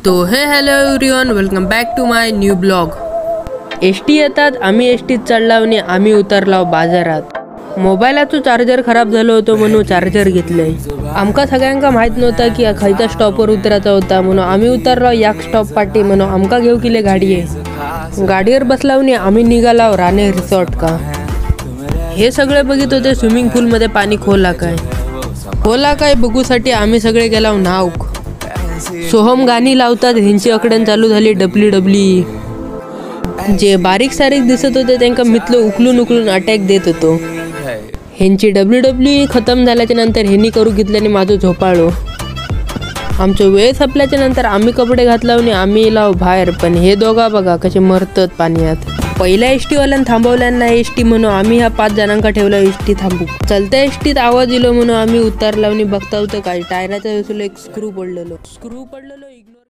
So hey hello everyone, welcome back to my new blog. ST येतात, आम्ही एसटीत चढलाव आणि आम्ही उतरलाव बाजारात. मोबाईलाचं चार्जर खराब झालं होतं म्हणून चार्जर घेतलंय. आमका सगळ्यांका माहित नव्हतं की खयच्या स्टॉपवर उतरायचा होता, म्हणून आम्ही उतरलो या स्टॉप पाठी. म्हणून आमका घेऊ केले गाडी आहे. गाडीवर बसलाव आणि आम्ही निघालाव राणे रिसॉर्ट का. हे सगळे बघित होते स्विमिंग पूल मध्ये पाणी खोला काय बघूसाठी आम्ही सगळे गेलाव नावक. सोहम गाणी लावतात, ह्यांची अकडण चालू झाली WWE. जे बारीक सारीक दिसत होते त्यांना मितलं उकलून अटॅक देत होतो. ह्यांची WWE खतम झाल्याच्या नंतर ह्यांनी करू घेतल्याने माझं झोपाळो. आमचं वेळ संपल्याच्या नंतर आम्ही कपडे घातला आणि आम्ही लाव बाहेर. पण हे दोघा बघा कसे मरतात पाण्यात. पहिल्या एसटी वाल्यानं थांबवल्यांना एसटी म्हणून आम्ही ह्या 5 जणांका ठेवला एसटी थांबू. चलत्या एसटीत आवाज दिलो म्हणून आम्ही उतरला आणि बघता होतं काय टायराच्या एक स्क्रू पडलेलो.